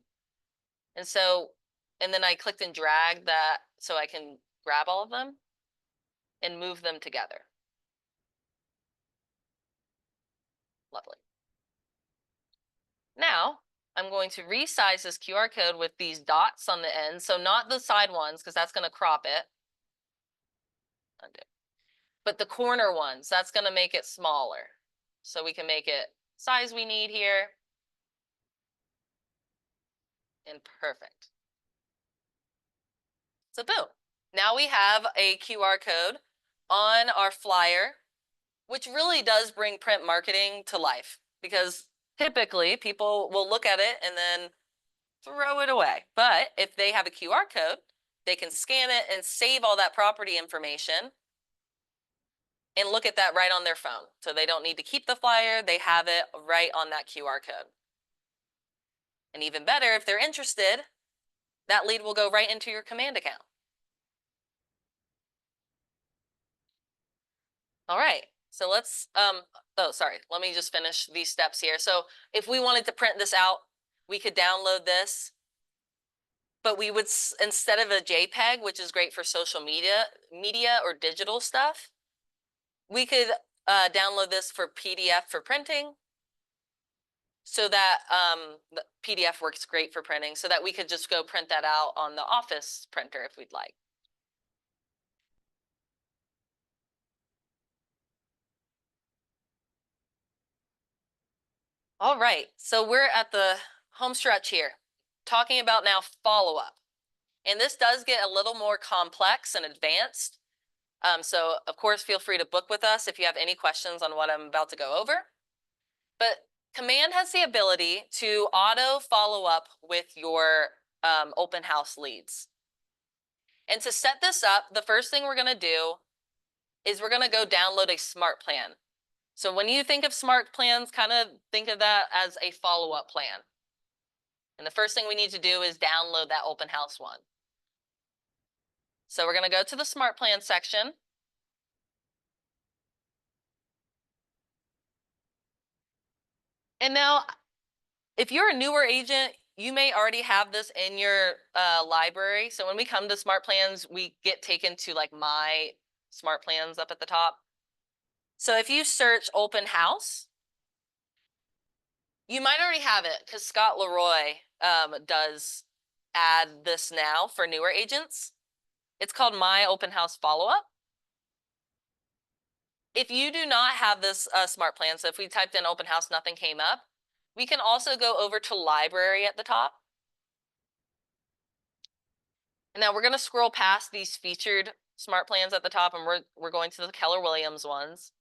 And then I clicked and dragged that so I can grab all of them and move them together. Lovely. Now, I'm going to resize this QR code with these dots on the end. So not the side ones, because that's going to crop it. Undo. But the corner ones, that's going to make it smaller. So we can make it size we need here. And perfect. So boom. Now we have a QR code on our flyer, which really does bring print marketing to life because typically people will look at it and then throw it away. But if they have a QR code, they can scan it and save all that property information and look at that right on their phone. So they don't need to keep the flyer, they have it right on that QR code. And even better, if they're interested, that lead will go right into your command account. All right, so let's, oh, sorry, let me just finish these steps here. So if we wanted to print this out, we could download this, but we would, instead of a JPEG, which is great for social media or digital stuff, we could download this for PDF for printing, so that the PDF works great for printing, so that we could just go print that out on the office printer if we'd like. All right, so we're at the home stretch here, talking about now follow-up. And this does get a little more complex and advanced. So of course, feel free to book with us if you have any questions on what I'm about to go over. But Command has the ability to auto follow up with your open house leads. And to set this up, the first thing we're going to do is we're going to go download a smart plan. So when you think of smart plans, kind of think of that as a follow-up plan. And the first thing we need to do is download that open house one. So we're going to go to the smart plan section. And now, if you're a newer agent, you may already have this in your library. So when we come to smart plans, we get taken to like my smart plans up at the top. So if you search open house, you might already have it because Scott Leroy does add this now for newer agents. It's called My Open House Follow-Up. If you do not have this smart plan, so if we typed in open house, nothing came up, we can also go over to library at the top. And now we're going to scroll past these featured smart plans at the top, and we're going to the Keller Williams ones.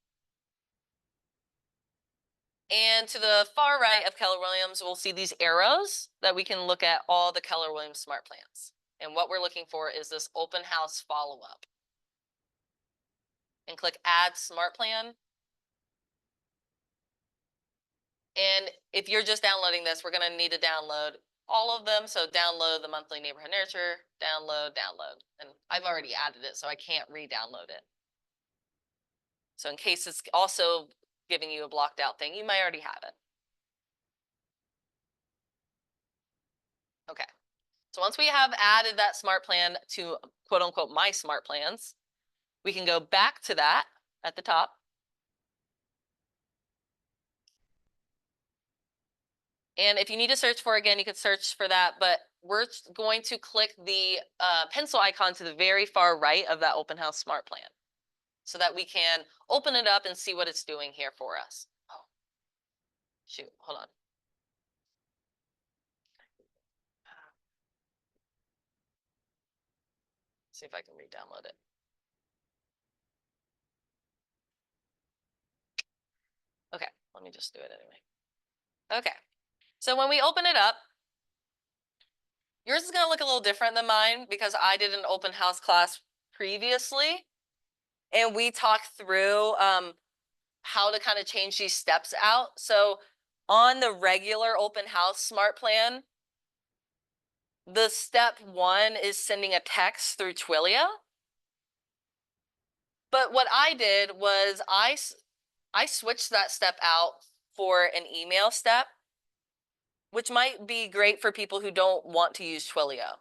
And to the far right of Keller Williams, we'll see these arrows that we can look at all the Keller Williams smart plans. And what we're looking for is this open house follow-up. And click Add Smart Plan. And if you're just downloading this, we're going to need to download all of them. So download the monthly neighborhood nurture, download. And I've already added it, so I can't re-download it. So in case it's also giving you a blocked out thing, you might already have it. Okay. So once we have added that smart plan to quote unquote my smart plans, we can go back to that at the top. And if you need to search for it again, you could search for that, but we're going to click the pencil icon to the very far right of that open house smart plan so that we can open it up and see what it's doing here for us. Oh, shoot, hold on. See if I can re-download it. Okay, let me just do it anyway. Okay, so when we open it up, yours is going to look a little different than mine because I did an open house class previously, and we talked through how to kind of change these steps out. So on the regular open house smart plan, the step one is sending a text through JuLeah. But what I did was I switched that step out for an email step, which might be great for people who don't want to use Twilio.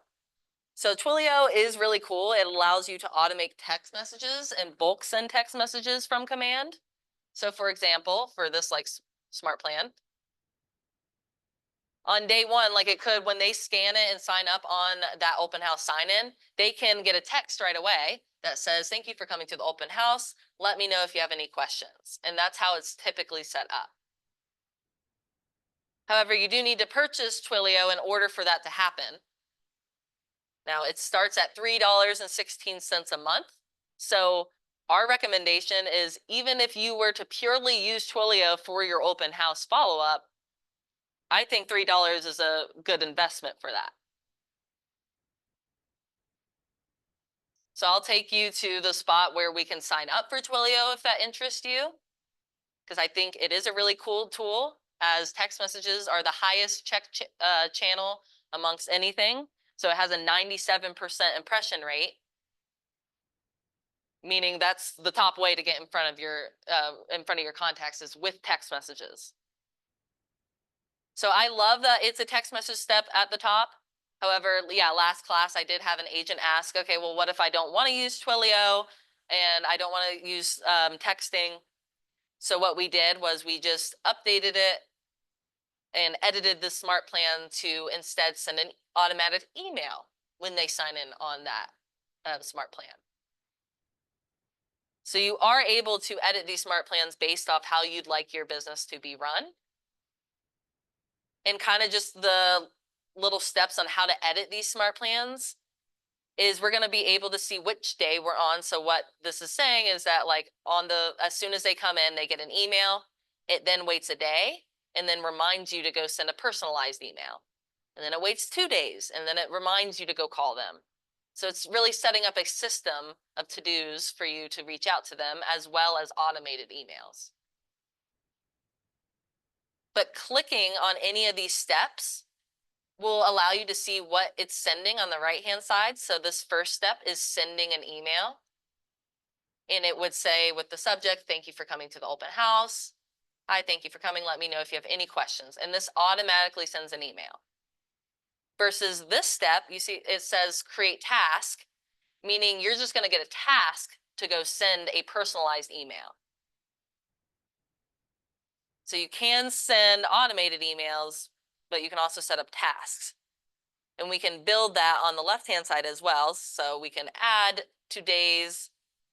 So Twilio is really cool. It allows you to automate text messages and bulk send text messages from command. So for example, for this like smart plan, on day one, like it could, when they scan it and sign up on that open house sign-in, they can get a text right away that says, thank you for coming to the open house. Let me know if you have any questions. And that's how it's typically set up. However, you do need to purchase Twilio in order for that to happen. Now, it starts at $3.16 a month. So our recommendation is even if you were to purely use Twilio for your open house follow-up, I think $3 is a good investment for that. So I'll take you to the spot where we can sign up for Twilio if that interests you, because I think it is a really cool tool, as text messages are the highest channel amongst anything. So it has a 97% impression rate, meaning that's the top way to get in front of your contacts is with text messages. So I love that it's a text message step at the top. However, yeah, last class I did have an agent ask, okay, well, what if I don't want to use Twilio and I don't want to use texting? So what we did was we just updated it and edited the smart plan to instead send an automatic email when they sign in on that smart plan. So you are able to edit these smart plans based off how you'd like your business to be run. And kind of just the little steps on how to edit these smart plans is we're going to be able to see which day we're on. So what this is saying is that like as soon as they come in, they get an email. It then waits a day and then reminds you to go send a personalized email. And then it waits 2 days and then it reminds you to go call them. So it's really setting up a system of to-dos for you to reach out to them as well as automated emails. But clicking on any of these steps will allow you to see what it's sending on the right-hand side. So this first step is sending an email. And it would say with the subject, thank you for coming to the open house. Hi, thank you for coming. Let me know if you have any questions. And this automatically sends an email. Versus this step, you see it says create task, meaning you're just going to get a task to go send a personalized email. So you can send automated emails, but you can also set up tasks. And we can build that on the left-hand side as well. So we can add 2 days.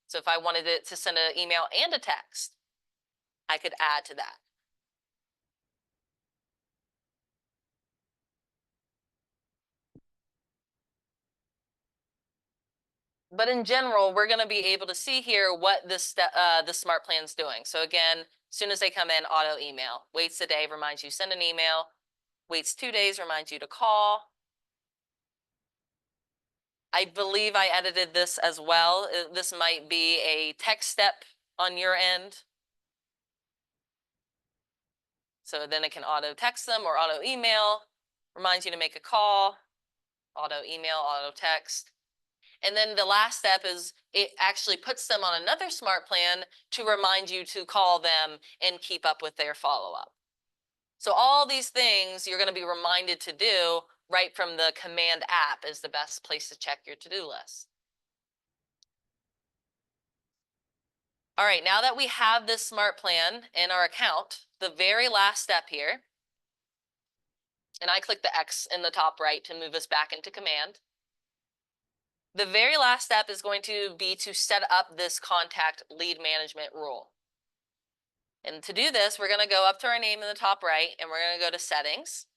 So if I wanted it to send an email and a text, I could add to that. But in general, we're going to be able to see here what this smart plan is doing. So again, as soon as they come in, auto email. Waits a day, reminds you send an email. Waits 2 days, reminds you to call. I believe I edited this as well. This might be a text step on your end. So then it can auto text them or auto email, reminds you to make a call, auto email, auto text. And then the last step is it actually puts them on another smart plan to remind you to call them and keep up with their follow-up. So all these things you're going to be reminded to do right from the command app is the best place to check your to-do list. All right, now that we have this smart plan in our account, the very last step here, and I click the X in the top right to move us back into command. The very last step is going to be to set up this contact lead management rule. And to do this, we're going to go up to our name in the top right, and we're going to go to settings.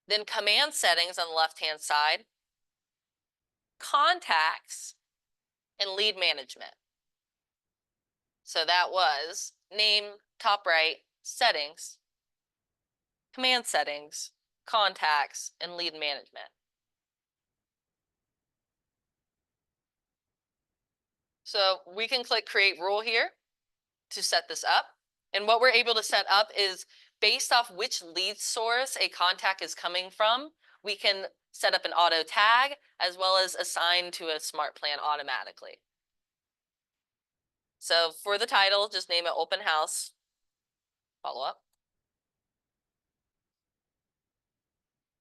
Then command settings on the left-hand side, contacts, and lead management. So that was name, top right, settings, command settings, contacts, and lead management. So we can click create rule here to set this up. And what we're able to set up is based off which lead source a contact is coming from, we can set up an auto tag as well as assign to a smart plan automatically. So for the title, just name it open house follow up.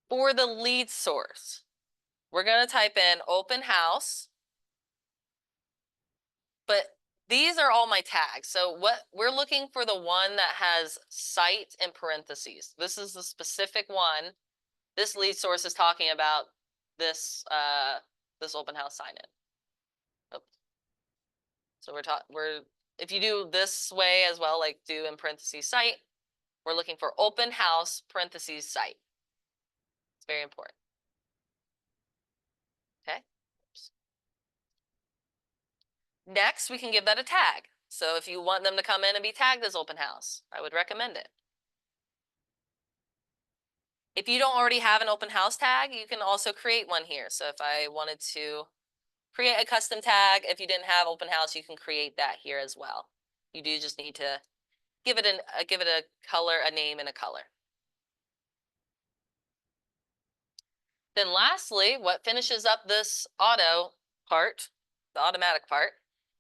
For the lead source, we're going to type in open house, but these are all my tags. So what we're looking for, the one that has site in parentheses. This is the specific one. This lead source is talking about this this open house sign in. Oh. So we're if you do this way as well, like do in parentheses site, We're looking for open house parentheses site. It's very important. Okay. Oops. Next, we can give that a tag. So if you want them to come in and be tagged as open house, I would recommend it. If you don't already have an open house tag, you can also create one here. So if I wanted to create a custom tag, if you didn't have open house, you can create that here as well. You do just need to give it a color, a name, and a color. Then lastly, what finishes up this auto part, the automatic part,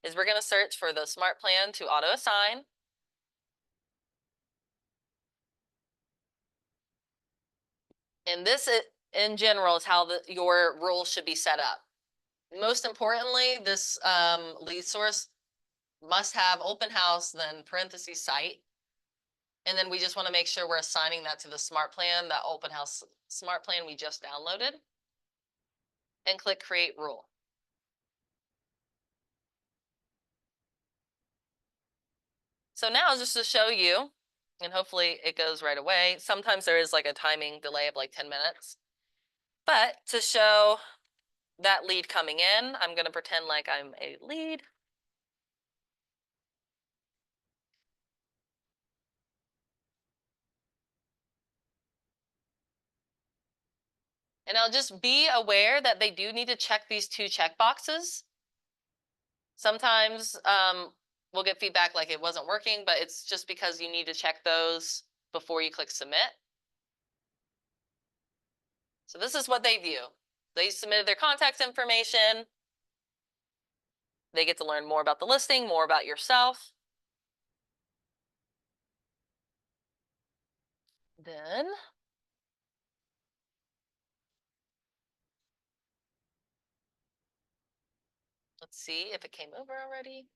is we're going to search for the smart plan to auto assign. And this, in general, is how your rules should be set up. Most importantly, this lead source must have open house, then parentheses site. And then we just want to make sure we're assigning that to the smart plan, that open house smart plan we just downloaded. And click create rule. So now just to show you, and hopefully it goes right away. Sometimes there is like a timing delay of like 10 minutes. But to show that lead coming in, I'm going to pretend like I'm a lead. And I'll just be aware that they do need to check these two check boxes. Sometimes we'll get feedback like it wasn't working, but it's just because you need to check those before you click submit. So this is what they view. They submitted their contact information. They get to learn more about the listing, more about yourself. Then let's see if it came over already.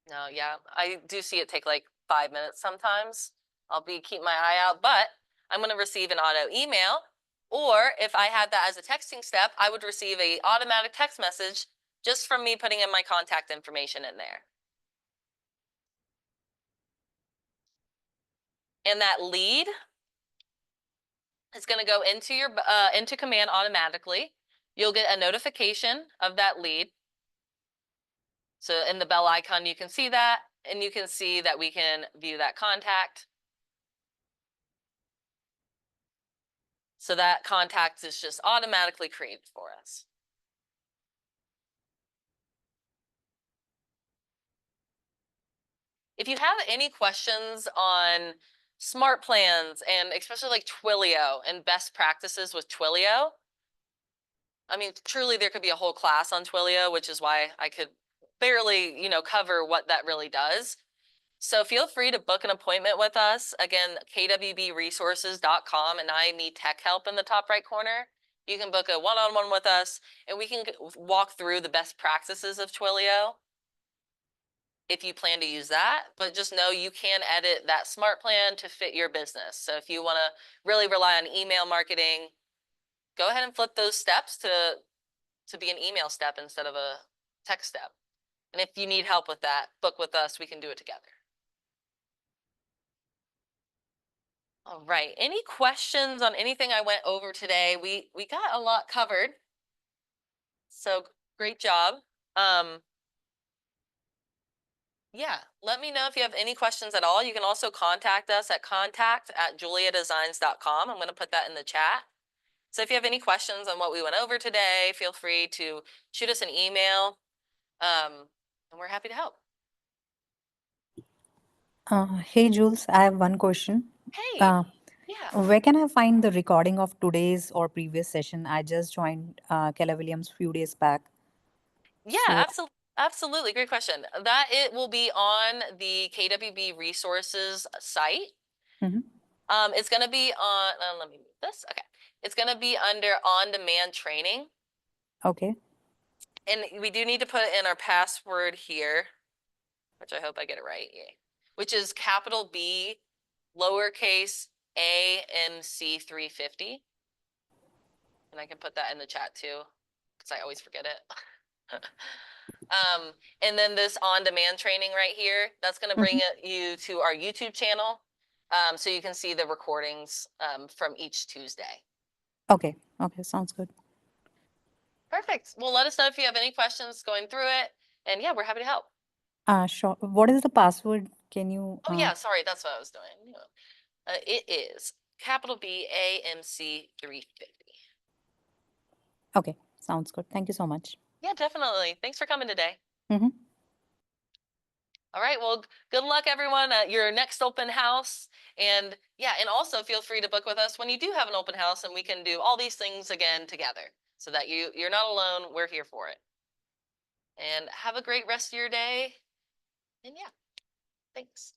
No, yeah, I do see it take like 5 minutes sometimes. I'll keep my eye out, but I'm going to receive an auto email. Or if I had that as a texting step, I would receive a automatic text message just from me putting in my contact information in there. And that lead is going to go into your into command automatically. You'll get a notification of that lead. So in the bell icon, you can see that, and you can see that we can view that contact. So that contact is just automatically created for us. If you have any questions on smart plans and especially like Twilio and best practices with Twilio, I mean, truly there could be a whole class on Twilio, which is why I could barely, cover what that really does. So feel free to book an appointment with us. Again, kwbresources.com, and I need tech help in the top right corner. You can book a one-on-one with us, and we can walk through the best practices of Twilio if you plan to use that. But just know you can edit that smart plan to fit your business. So if you want to really rely on email marketing, go ahead and flip those steps to be an email step instead of a text step. And if you need help with that, book with us. We can do it together. All right. Any questions on anything I went over today? We got a lot covered. So great job. Yeah, let me know if you have any questions at all. You can also contact us at contact@juleahdesigns.com. I'm going to put that in the chat. So if you have any questions on what we went over today, feel free to shoot us an email, and we're happy to help. Hey Jules, I have one question. Hey, Uh, yeah. where can I find the recording of today's or previous session? I just joined Keller Williams few days back. Yeah, So, absolutely. Great question. That it will be on the KWB resources site. mhm. It's going to be on, let me move this. Okay. It's going to be under on-demand training. Okay. And we do need to put in our password here, which I hope I get it right. Yeah. Which is capital B, lowercase a, MC 350. And I can put that in the chat too, because I always forget it. And then this on-demand training right here, that's going to bring you to our YouTube channel. So you can see the recordings from each Tuesday. Okay. Okay. Sounds good. Perfect. Well, let us know if you have any questions going through it. And yeah, we're happy to help. Sure. What is the password? Can you? Oh yeah, sorry, that's what I was doing. It is capital BAMC 350. Okay. Sounds good. Thank you so much. Yeah, definitely. Thanks for coming today. Mm-hmm. All right. Well, good luck, everyone, at your next open house. And yeah, and also feel free to book with us when you do have an open house, and we can do all these things again together so that you're not alone. We're here for it. And have a great rest of your day. And yeah, thanks.